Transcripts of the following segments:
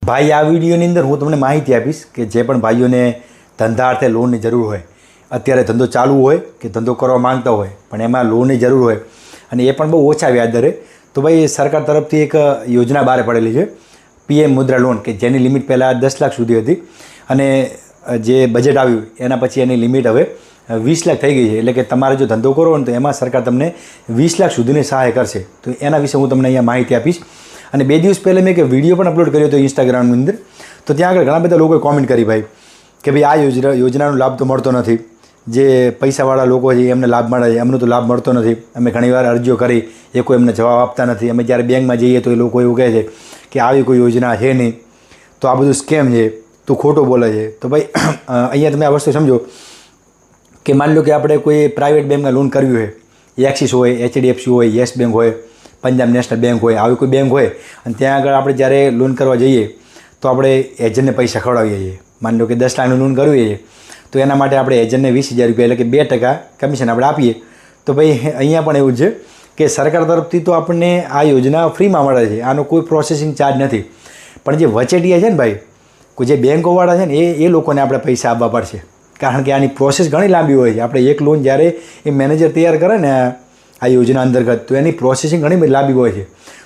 ભાઈ આ વિડીયોની અંદર હું તમને માહિતી આપીશ કે જે પણ ભાઈઓને ધંધા અર્થે લોનની જરૂર હોય, અત્યારે ધંધો ચાલુ હોય કે ધંધો કરવા માંગતા હોય પણ એમાં લોનની જરૂર હોય અને એ પણ બહુ ઓછા વ્યાજ દરે, તો ભાઈ સરકાર તરફથી એક યોજના બહાર પડેલી છે PM મુદ્રા લોન, કે જેની લિમિટ પહેલાં 10 લાખ સુધી હતી અને જે બજેટ આવ્યું એના પછી એની લિમિટ હવે 20 લાખ થઈ ગઈ છે. એટલે કે તમારે જો ધંધો કરવો હોય ને તો એમાં સરકાર તમને 20 લાખ સુધીની સહાય કરશે. તો એના વિશે હું તમને અહીંયા માહિતી આપીશ. અને 2 દિવસ પહેલાં મેં એક વિડીયો પણ અપલોડ કર્યો હતો ઇન્સ્ટાગ્રામની અંદર. તો ત્યાં આગળ ઘણા બધા લોકોએ કોમેન્ટ કરી ભાઈ કે ભાઈ આ યોજનાનો લાભ તો મળતો નથી, જે પૈસાવાળા લોકો છે એમને લાભ મળે છે, અમને તો લાભ મળતો નથી. અમે ઘણીવાર અરજીઓ કરી, એ કોઈ એમને જવાબ આપતા નથી. અમે જ્યારે બેંકમાં જઈએ તો એ લોકો એવું કહે છે કે આવી કોઈ યોજના છે નહીં, તો આ બધું સ્કેમ છે, તું ખોટું બોલે છે. તો ભાઈ અહીંયા તમે આ વસ્તુ સમજો કે માની લો કે આપણે કોઈ પ્રાઇવેટ બેંકમાં લોન કરવી હોય, એક્સિસ હોય, HDFC હોય, યસ બેંક હોય, પંજાબ નેશનલ બેંક હોય, આવી કોઈ બેંક હોય, અને ત્યાં આગળ આપણે જ્યારે લોન કરવા જઈએ તો આપણે એજન્ટને પૈસા ખવડાવીએ છીએ. માની લો કે 10 લાખની લોન કરવી છે તો એના માટે આપણે એજન્ટને 20,000 રૂપિયા એટલે કે 2% કમિશન આપણે આપીએ. તો ભાઈ અહીંયા પણ એવું છે કે સરકાર તરફથી તો આપણને આ યોજના ફ્રીમાં મળે છે, આનો કોઈ પ્રોસેસિંગ ચાર્જ નથી. પણ જે વચેટિયા છે ને ભાઈ, કોઈ જે બેંકોવાળા છે ને એ લોકોને આપણે પૈસા આપવા પડશે, કારણ કે આની પ્રોસેસ ઘણી લાંબી હોય છે. આપણે એક લોન જ્યારે એ મેનેજર તૈયાર કરે ને આ યોજના અંતર્ગત, તો એની પ્રોસેસિંગ ઘણી બધી લાંબી હોય છે.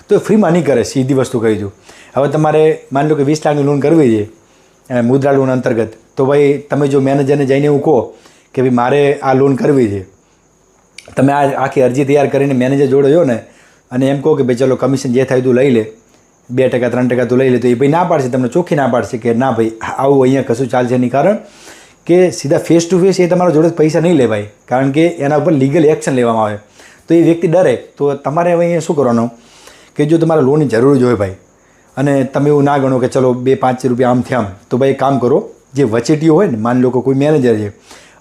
તો એ ફ્રીમાં નહીં કરે, સીધી વસ્તુ કહી દઉં. હવે તમારે માની લો કે 20 લાખની લોન કરવી છે મુદ્રા લોન અંતર્ગત, તો ભાઈ તમે જો મેનેજરને જઈને એવું કહો કે ભાઈ મારે આ લોન કરવી છે, તમે આ આખી અરજી તૈયાર કરીને મેનેજર જોડે જો ને અને એમ કહો કે ભાઈ ચલો કમિશન જે થાય તું લઈ લે, 2% 3% તું લઈ લે, તો એ ભાઈ ના પાડશે, તમને ચોખ્ખી ના પાડશે કે ના ભાઈ આવું અહીંયા કશું ચાલશે નહીં. કારણ કે સીધા ફેસ ટુ ફેસ એ તમારા જોડે પૈસા નહીં લે ભાઈ, કારણ કે એના ઉપર લીગલ એક્શન લેવામાં આવે. તો એ વ્યક્તિ ડરે. તો તમારે હવે અહીંયા શું કરવાનું કે જો તમારે લોનની જરૂર જ હોય ભાઈ, અને તમે એવું ના ગણો કે ચલો 2-5 રૂપિયા આમથી આમ, તો ભાઈ કામ કરો, જે વચેટીઓ હોય ને, માની લો કે કોઈ મેનેજર છે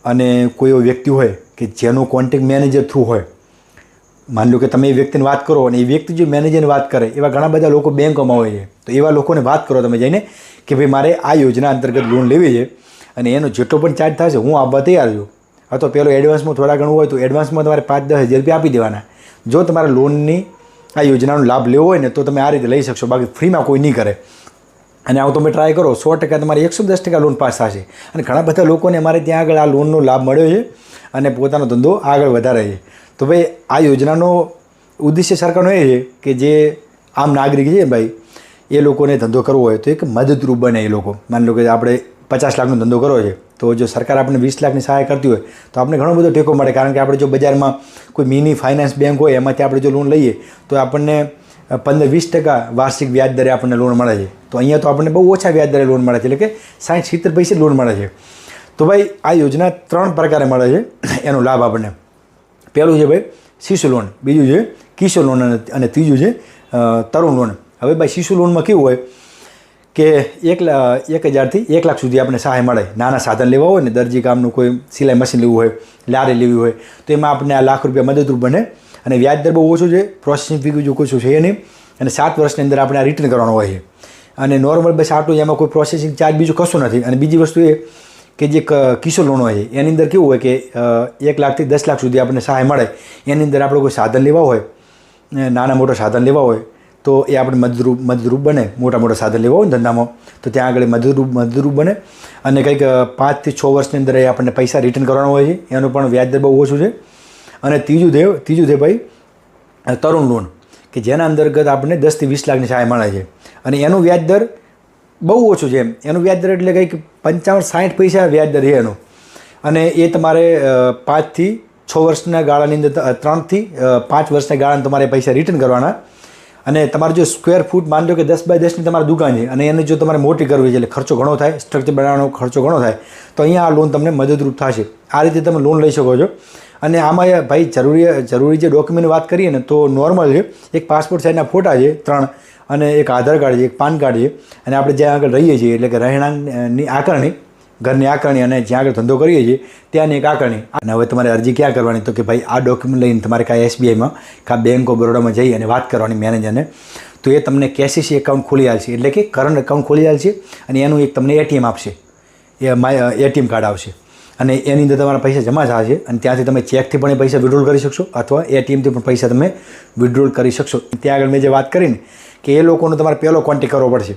અને કોઈ એવો વ્યક્તિ હોય કે જેનો કોન્ટેક્ટ મેનેજર થ્રુ હોય, માની લો કે તમે એ વ્યક્તિને વાત કરો અને એ વ્યક્તિ જો મેનેજરને વાત કરે, એવા ઘણા બધા લોકો બેંકોમાં હોય છે, તો એવા લોકોને વાત કરો તમે જઈને કે ભાઈ મારે આ યોજના અંતર્ગત લોન લેવી છે અને એનો જેટલો પણ ચાર્જ થશે હું આપવા તૈયાર છું. તો પેલો એડવાન્સમાં થોડા ઘણું હોય તો એડવાન્સમાં તમારે 5-10 હજાર રૂપિયા આપી દેવાના. જો તમારે લોનની આ યોજનાનો લાભ લેવો હોય ને તો તમે આ રીતે લઈ શકશો, બાકી ફ્રીમાં કોઈ નહીં કરે. અને આવું તમે ટ્રાય કરો, 100% તમારી 110% લોન પાસ થશે. અને ઘણા બધા લોકોને અમારે ત્યાં આગળ આ લોનનો લાભ મળ્યો છે અને પોતાનો ધંધો આગળ વધારે છે. તો ભાઈ આ યોજનાનો ઉદ્દેશ્ય સરકારનો એ છે કે જે આમ નાગરિક છે ભાઈ, એ લોકોને ધંધો કરવો હોય તો એક મદદરૂપ બને. એ લોકો માની લો કે આપણે 50 લાખનો ધંધો કરવો છે, તો જો સરકાર આપણને 20 લાખની સહાય કરતી હોય તો આપણે ઘણો બધો ટેકો મળે. કારણ કે આપણે જો બજારમાં કોઈ મિની ફાઇનાન્સ બેંક હોય એમાંથી આપણે જો લોન લઈએ તો આપણને 15-20% વાર્ષિક વ્યાજ દરે આપણને લોન મળે છે. તો અહીંયા તો આપણને બહુ ઓછા વ્યાજ દરે લોન મળે છે, એટલે કે 60-70 પૈસે લોન મળે છે. તો ભાઈ આ યોજના 3 પ્રકારે મળે છે એનો લાભ આપણને. પહેલું છે ભાઈ શિશુ લોન, બીજું છે કિશોર લોન અને ત્રીજું છે તરુણ લોન. હવે ભાઈ શિશુ લોનમાં કેવું હોય કે 1,000થી 1 લાખ સુધી આપણે સહાય મળે. નાના સાધન લેવા હોય ને, દરજી કામનું કોઈ સિલાઈ મશીન લેવું હોય, લારી લેવી હોય, તો એમાં આપણને આ લાખ રૂપિયા મદદરૂપ બને. અને વ્યાજ દર બહુ ઓછું છે, પ્રોસેસિંગ ફી જો કશું છે નહીં, અને 7 વર્ષની અંદર આપણે આ રિટર્ન કરવાનું હોય છે. અને નોર્મલ બસ આટલું, એમાં કોઈ પ્રોસેસિંગ ચાર્જ બીજું કશું નથી. અને બીજી વસ્તુ એ કે જે કિશોર લોન હોય છે એની અંદર કેવું હોય કે 1 લાખથી 10 લાખ સુધી આપણને સહાય મળે. એની અંદર આપણે કોઈ સાધન લેવા હોય, નાના મોટા સાધન લેવા હોય, તો એ આપણે મદદરૂપ બને. મોટા સાધન લેવા હોય ને ધંધામાં, તો ત્યાં આગળ મદદરૂપ બને. અને કંઈક 5 થી 6 વર્ષની અંદર એ આપણને પૈસા રિટર્ન કરવાનો હોય છે. એનું પણ વ્યાજ દર બહુ ઓછું છે. અને ત્રીજું છે ભાઈ તરુણ લોન, કે જેના અંતર્ગત આપણને 10 થી 20 લાખની સહાય મળે છે. અને એનું વ્યાજ દર બહુ ઓછું છે. એનું વ્યાજ દર એટલે કંઈક 55-60 પૈસા વ્યાજ દર છે એનું. અને એ તમારે 5 થી 6 વર્ષના ગાળાની અંદર, 3 થી 5 વર્ષના ગાળાને તમારે પૈસા રિટર્ન કરવાના. અને તમારે જો સ્ક્વેર ફૂટ માની લો કે 10 બાય 10ની તમારી દુકાન છે અને એને જો તમારે મોટી કરવી છે, એટલે ખર્ચો ઘણો થાય, સ્ટ્રક્ચર બનાવવાનો ખર્ચો ઘણો થાય, તો અહીંયા આ લોન તમને મદદરૂપ થશે. આ રીતે તમે લોન લઈ શકો છો. અને આમાં ભાઈ જરૂરી જે ડોક્યુમેન્ટની વાત કરીએ ને તો નોર્મલ છે. એક પાસપોર્ટ સાઇઝના ફોટા છે 3, અને એક આધાર કાર્ડ છે, એક પાન કાર્ડ છે, અને આપણે જ્યાં આગળ રહીએ છીએ એટલે કે રહેણાંકની આકારણી, ઘરની આકારણી, અને જ્યાં આગળ ધંધો કરીએ છીએ ત્યાંની એક આકારણી. અને હવે તમારે અરજી ક્યાં કરવાની, તો કે ભાઈ આ ડોક્યુમેન્ટ લઈને તમારે કાંઈ SBIમાં કાં બેંક ઓફ બરોડામાં જઈ અને વાત કરવાની મેનેજરને, તો એ તમને KCC એકાઉન્ટ ખોલી આપશે, એટલે કે કરંટ એકાઉન્ટ ખોલી આપશે. અને એનું એક તમને ATM આપશે, એ ATM કાર્ડ આવશે. અને એની અંદર તમારા પૈસા જમા થશે અને ત્યાંથી તમે ચેકથી પણ પૈસા વિડ્રોલ કરી શકશો અથવા ATMથી પણ પૈસા તમે વિડ્રોલ કરી શકશો. ત્યાં આગળ મેં જે વાત કરીને કે એ લોકોનો તમારે પહેલો કોન્ટેક્ટ કરવો પડશે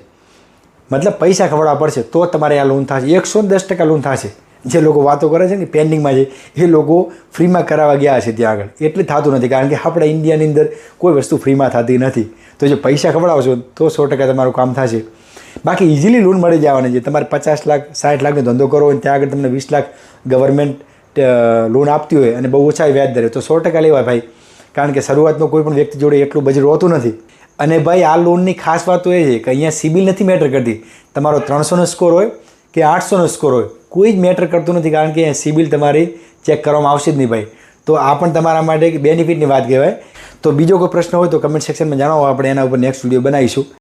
મતલબ પૈસા ખવડાવવા પડશે તો તમારે આ લોન થશે. 110% લોન થશે. જે લોકો વાતો કરે છે ને પેન્ડિંગમાં છે એ લોકો ફ્રીમાં કરાવવા ગયા છે ત્યાં આગળ, એટલે થતું નથી. કારણ કે આપણા ઇન્ડિયાની અંદર કોઈ વસ્તુ ફ્રીમાં થતી નથી. તો જો પૈસા ખવડાવશો તો 100% તમારું કામ થશે. બાકી ઇઝીલી લોન મળી જવાની છે. તમારે 50 લાખ 60 લાખનો ધંધો કરો હોય ત્યાં આગળ તમને 20 લાખ ગવર્મેન્ટ લોન આપતી હોય અને બહુ ઓછા વ્યાજ દરે, તો 100% લેવાય ભાઈ. કારણ કે શરૂઆતમાં કોઈ પણ વ્યક્તિ જોડે એટલું બજેટ હોતું નથી. અને ભાઈ આ લોનની ખાસ વાત તો એ છે કે અહીંયા સિબિલ નથી મેટર કરતી. તમારો 300નો સ્કોર હોય કે 800નો સ્કોર હોય કોઈ જ મેટર કરતું નથી, કારણ કે સિબિલ તમારી ચેક કરવામાં આવશે જ નહીં ભાઈ. તો આ પણ તમારા માટે એક બેનિફિટની વાત કહેવાય. તો બીજો કોઈ પ્રશ્ન હોય તો કમેન્ટ સેક્શનમાં જણાવો, આપણે એના ઉપર નેક્સ્ટ વિડીયો બનાવીશું.